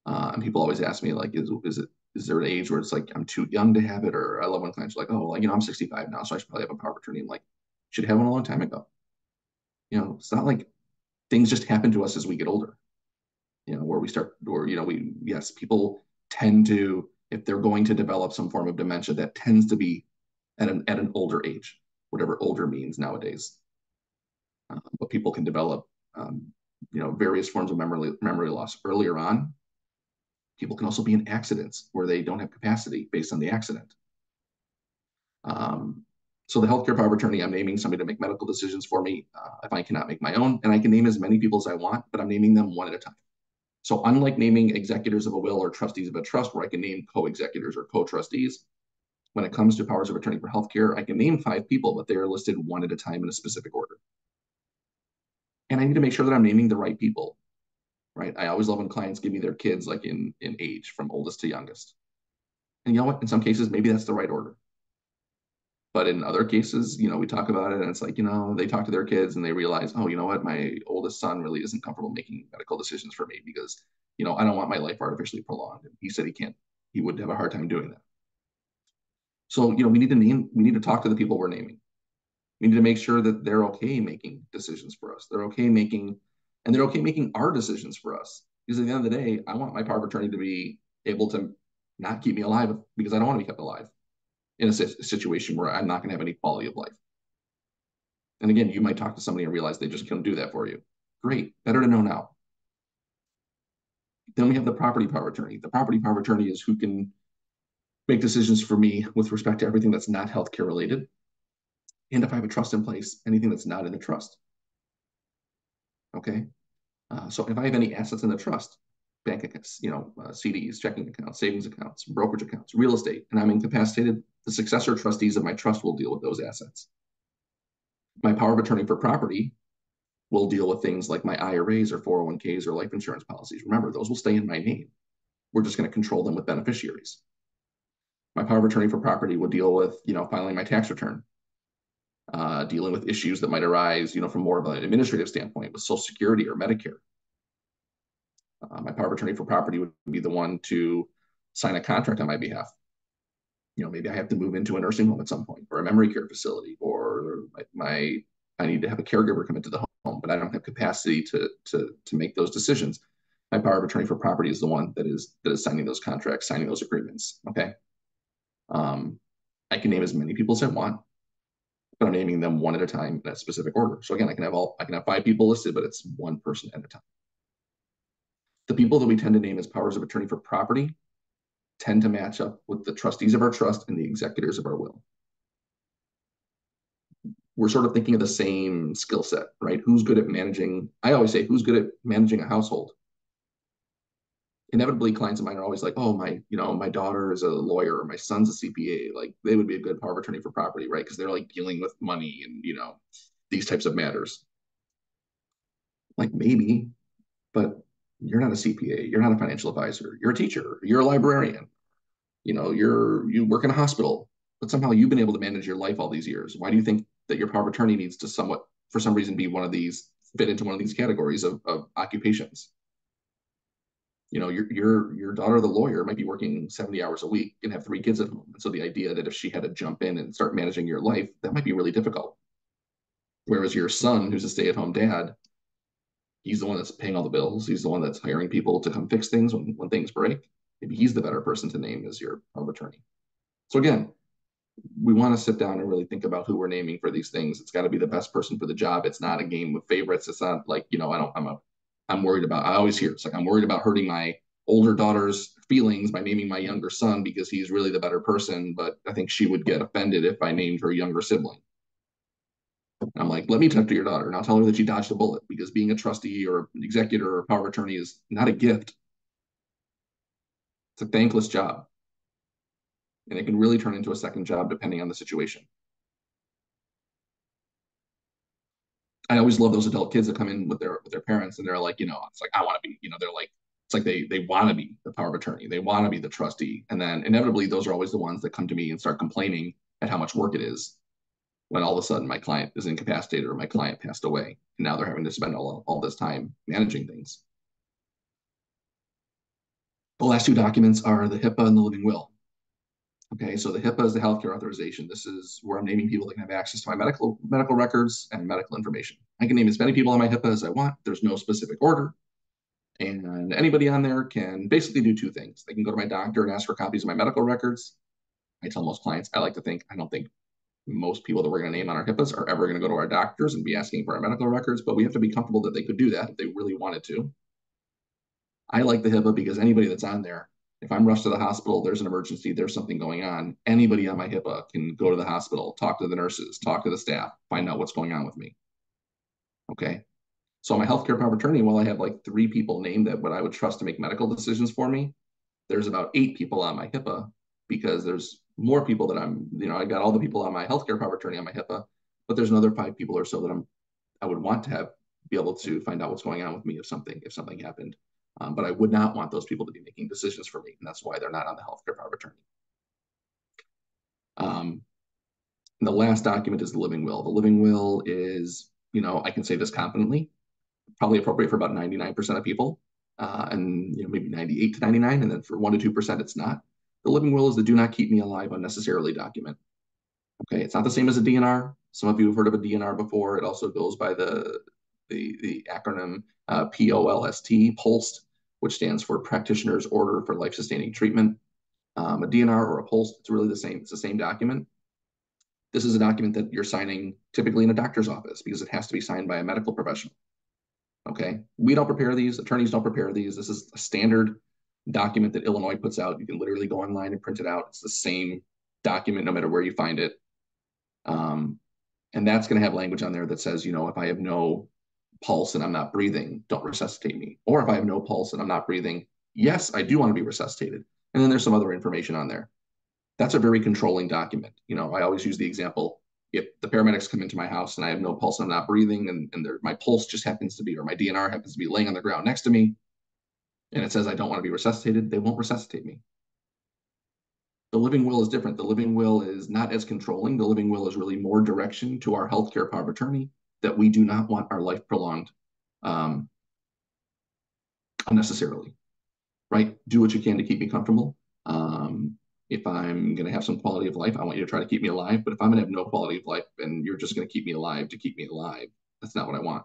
And people always ask me, like, is there an age where it's like I'm too young to have it? Or I love when clients are like, oh, well, I'm 65 now, so I should probably have a power of attorney. I'm like, should have one a long time ago. It's not like things just happen to us as we get older. Where we start, or yes, people tend to, if they're going to develop some form of dementia, that tends to be at an older age, whatever older means nowadays. But people can develop, various forms of memory loss earlier on. People can also be in accidents where they don't have capacity based on the accident. So the healthcare power of attorney, I'm naming somebody to make medical decisions for me if I cannot make my own, and I can name as many people as I want, but I'm naming them one at a time. So unlike naming executors of a will or trustees of a trust, where I can name co-executors or co-trustees, when it comes to powers of attorney for healthcare, I can name 5 people, but they are listed one at a time in a specific order. And I need to make sure that I'm naming the right people, right? I always love when clients give me their kids like in age from oldest to youngest. And you know what? In some cases, maybe that's the right order. But in other cases, we talk about it and it's like, they talk to their kids and they realize, oh, you know what? My oldest son really isn't comfortable making medical decisions for me because, I don't want my life artificially prolonged. And he said he would have a hard time doing that. So, we need to talk to the people we're naming. We need to make sure that they're okay making decisions for us. They're okay making our decisions for us. Because at the end of the day, I want my power of attorney to be able to not keep me alive because I don't want to be kept alive in a situation where I'm not going to have any quality of life. And again, you might talk to somebody and realize they just couldn't do that for you. Great, better to know now. Then we have the property power of attorney. The property power of attorney is who can make decisions for me with respect to everything that's not healthcare related. And if I have a trust in place, anything that's not in the trust. Okay. So if I have any assets in the trust, bank accounts, CDs, checking accounts, savings accounts, brokerage accounts, real estate, and I'm incapacitated, the successor trustees of my trust will deal with those assets. My power of attorney for property will deal with things like my IRAs or 401ks or life insurance policies. Remember, those will stay in my name. We're just going to control them with beneficiaries. My power of attorney for property will deal with, filing my tax return, dealing with issues that might arise, from more of an administrative standpoint with Social Security or Medicare. My power of attorney for property would be the one to sign a contract on my behalf. Maybe I have to move into a nursing home at some point or a memory care facility, or I need to have a caregiver come into the home, but I don't have capacity to make those decisions. My power of attorney for property is the one that is signing those contracts, signing those agreements. Okay. I can name as many people as I want, but I'm naming them one at a time in a specific order. So again, I can have 5 people listed, but it's one person at a time. The people that we tend to name as powers of attorney for property tend to match up with the trustees of our trust and the executors of our will. We're sort of thinking of the same skill set, right? Who's good at managing? I always say, who's good at managing a household? Inevitably, clients of mine are always like, oh, my daughter is a lawyer or my son's a CPA. Like, they would be a good power of attorney for property, right? Because they're like dealing with money and, these types of matters. Like, maybe, but you're not a CPA. You're not a financial advisor. You're a teacher. You're a librarian. You work in a hospital, but somehow you've been able to manage your life all these years. Why do you think that your power of attorney needs to for some reason, fit into one of these categories of occupations? Your daughter, the lawyer, might be working 70 hours a week and have 3 kids at home. And so the idea that if she had to jump in and start managing your life, that might be really difficult. Whereas your son, who's a stay-at-home dad, he's the one that's paying all the bills. He's the one that's hiring people to come fix things when things break. Maybe he's the better person to name as your power of attorney. So again, we want to sit down and really think about who we're naming for these things. It's got to be the best person for the job. It's not a game of favorites. It's not like, I'm worried about, I always hear it's like, I'm worried about hurting my older daughter's feelings by naming my younger son because he's really the better person. But I think she would get offended if I named her younger sibling. I'm like, let me talk to your daughter and I'll tell her that she dodged a bullet because being a trustee or an executor or power of attorney is not a gift. It's a thankless job. And it can really turn into a second job depending on the situation. I always love those adult kids that come in with their parents and they're like, it's like I want to be, they're like, it's like they want to be the power of attorney, they want to be the trustee, and then inevitably those are always the ones that come to me and start complaining at how much work it is when all of a sudden my client is incapacitated or my client passed away, and now they're having to spend all this time managing things. The last two documents are the HIPAA and the living will. Okay, so the HIPAA is the healthcare authorization. This is where I'm naming people that can have access to my medical records and medical information. I can name as many people on my HIPAA as I want. There's no specific order. And anybody on there can basically do two things. They can go to my doctor and ask for copies of my medical records. I tell most clients, I don't think most people that we're going to name on our HIPAAs are ever going to go to our doctors and be asking for our medical records, but we have to be comfortable that they could do that if they really wanted to. I like the HIPAA because anybody that's on there, if I'm rushed to the hospital, there's an emergency, there's something going on, anybody on my HIPAA can go to the hospital, talk to the nurses, talk to the staff, find out what's going on with me. Okay. So my healthcare power of attorney, while I have like 3 people named that what I would trust to make medical decisions for me, there's about 8 people on my HIPAA because there's more people that I got all the people on my healthcare power of attorney on my HIPAA, but there's another 5 people or so that I would want to be able to find out what's going on with me if something happened. But I would not want those people to be making decisions for me, and that's why they're not on the healthcare power of attorney. And the last document is the living will. The living will is, I can say this confidently, probably appropriate for about 99% of people, and maybe 98 to 99, and then for 1 to 2%, it's not. The living will is the do not keep me alive unnecessarily document. Okay, it's not the same as a DNR. Some of you have heard of a DNR before. It also goes by the acronym POLST, POLST, which stands for Practitioner's Order for Life-Sustaining Treatment. A DNR or a POLST, it's really the same. It's the same document. This is a document that you're signing typically in a doctor's office because it has to be signed by a medical professional. Okay, we don't prepare these. Attorneys don't prepare these. This is a standard document that Illinois puts out. You can literally go online and print it out. It's the same document no matter where you find it. And that's going to have language on there that says, if I have no pulse and I'm not breathing, don't resuscitate me. Or if I have no pulse and I'm not breathing, yes, I do want to be resuscitated. And then there's some other information on there. That's a very controlling document. I always use the example, if the paramedics come into my house and I have no pulse and I'm not breathing and my pulse just happens to be, or my DNR happens to be laying on the ground next to me, and it says I don't want to be resuscitated, they won't resuscitate me. The living will is different. The living will is not as controlling. The living will is really more direction to our healthcare power of attorney that we do not want our life prolonged unnecessarily, right? Do what you can to keep me comfortable. If I'm going to have some quality of life, I want you to try to keep me alive. But if I'm going to have no quality of life and you're just going to keep me alive to keep me alive, that's not what I want.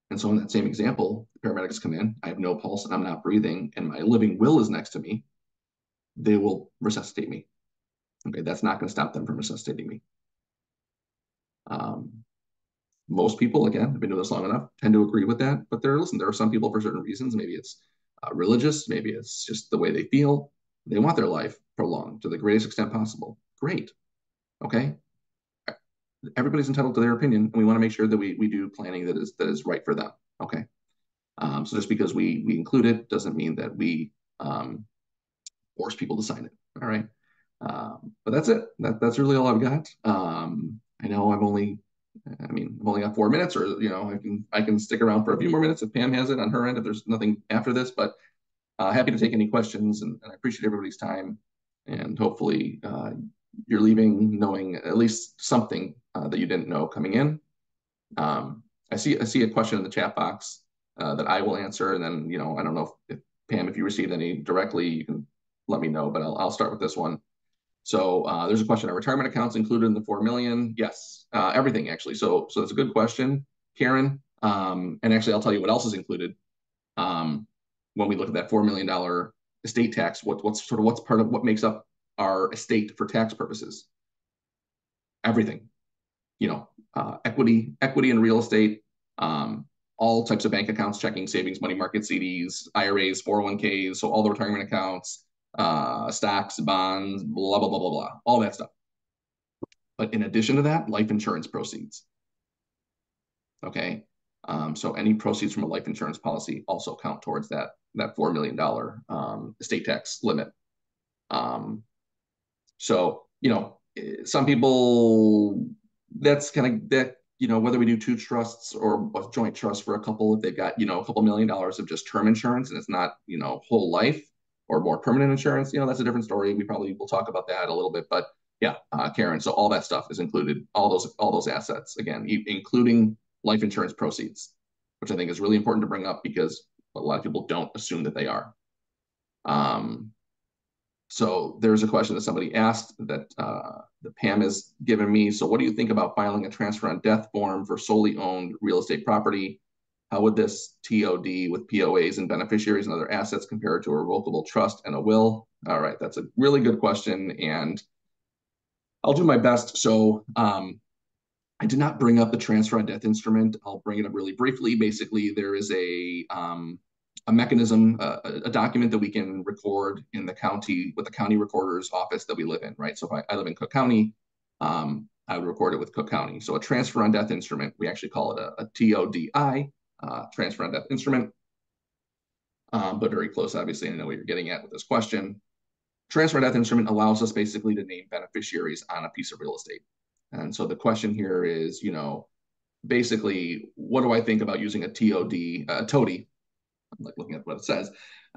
And so in that same example, the paramedics come in, I have no pulse and I'm not breathing, and my living will is next to me, they will resuscitate me. Okay, that's not going to stop them from resuscitating me. Most people, again, have been doing this long enough, tend to agree with that. But there are some people for certain reasons. Maybe it's religious, maybe it's just the way they feel. They want their life prolonged to the greatest extent possible. Great. Okay. Everybody's entitled to their opinion, and we want to make sure that we do planning that is right for them. Okay. So just because we include it doesn't mean that we force people to sign it. All right. But that's it. That's really all I've got. I know I've only got 4 minutes, or I can stick around for a few more minutes if Pam has it on her end, if there's nothing after this, but happy to take any questions, and I appreciate everybody's time, and hopefully you're leaving knowing at least something that you didn't know coming in. I see a question in the chat box that I will answer, and then I don't know if Pam, if you received any directly, you can let me know, but I'll start with this one. So there's a question: are retirement accounts included in the 4 million? Yes, everything actually. So that's a good question, Karen. And actually, I'll tell you what else is included. When we look at that $4 million estate tax, what's part of what makes up our estate for tax purposes? everything, equity in real estate, all types of bank accounts, checking, savings, money market, CDs, IRAs, 401ks, so all the retirement accounts, stocks, bonds, blah, blah, blah, blah, blah, all that stuff. But in addition to that, life insurance proceeds. Okay. So any proceeds from a life insurance policy also count towards that $4 million estate tax limit. So, some people, that's kind of that, whether we do two trusts or a joint trust for a couple, if they've got, a couple $1 million of just term insurance and it's not, whole life or more permanent insurance, that's a different story. We probably will talk about that a little bit, but yeah, Karen. So all that stuff is included, all those assets, again, including life insurance proceeds, which I think is really important to bring up because a lot of people don't assume that they are. So there's a question that somebody asked that Pam has given me. So what do you think about filing a transfer on death form for solely owned real estate property? How would this TOD with POAs and beneficiaries and other assets compare to a revocable trust and a will? All right, that's a really good question, and I'll do my best. So I did not bring up the transfer on death instrument. I'll bring it up really briefly. Basically, there is a mechanism, a document that we can record in the county with the county recorder's office that we live in, right? So if I live in Cook County, I would record it with Cook County. So a transfer on death instrument, we actually call it a TODI, transfer on death instrument, but very close, obviously. I know what you're getting at with this question. Transfer on death instrument allows us basically to name beneficiaries on a piece of real estate. And so the question here is, basically, what do I think about using a TOD, a TODI? I'm like looking at what it says.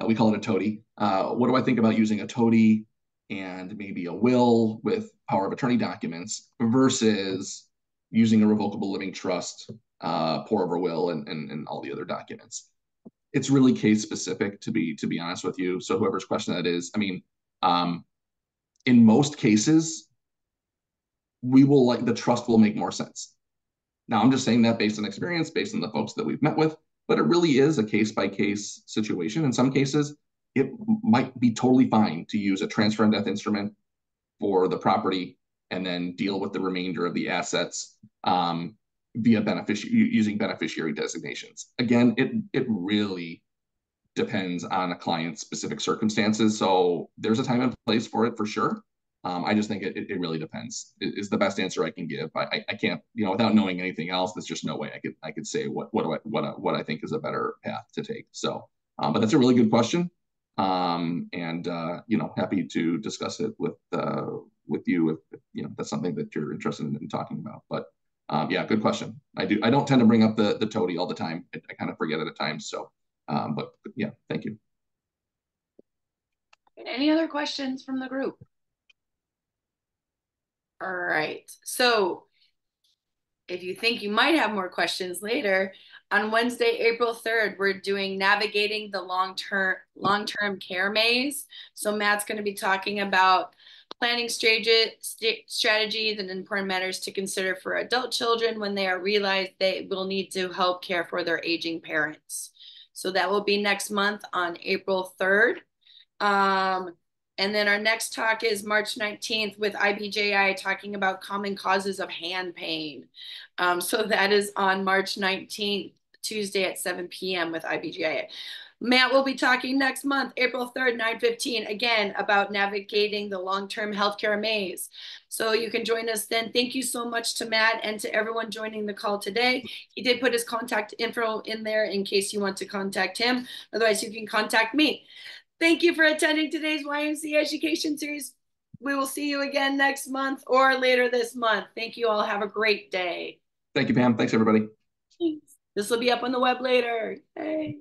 We call it a TODI. What do I think about using a TODI and maybe a will with power of attorney documents versus using a revocable living trust, pour over will, and all the other documents? It's really case specific, to be honest with you. So whoever's question that is, I mean, in most cases, the trust will make more sense. Now, I'm just saying that based on experience, based on the folks that we've met with, but it really is a case-by-case situation. In some cases, it might be totally fine to use a transfer on death instrument for the property and then deal with the remainder of the assets via using beneficiary designations. Again, it really depends on a client's specific circumstances. So there's a time and place for it for sure. I just think it really depends. Is the best answer I can give. I can't, without knowing anything else, there's just no way I could say what I think is a better path to take. So, but that's a really good question, and happy to discuss it with you if that's something that you're interested in talking about. But yeah, good question. I don't tend to bring up the TODI all the time. I kind of forget it at times. So, but yeah, thank you. Any other questions from the group? All right. So if you think you might have more questions later, on Wednesday, April 3rd, we're doing navigating the long-term care maze. So Matt's going to be talking about planning strategies and important matters to consider for adult children when they are realized they will need to help care for their aging parents. So that will be next month on April 3rd. And then our next talk is March 19th with IBJI talking about common causes of hand pain. So that is on March 19th, Tuesday at 7 p.m. with IBJI. Matt will be talking next month, April 3rd, 9:15, again, about navigating the long-term healthcare maze. So you can join us then. Thank you so much to Matt and to everyone joining the call today. He did put his contact info in there in case you want to contact him. Otherwise, you can contact me. Thank you for attending today's YMCA Education Series. We will see you again next month or later this month. Thank you all. Have a great day. Thank you, Pam. Thanks, everybody. Thanks. This will be up on the web later. Hey.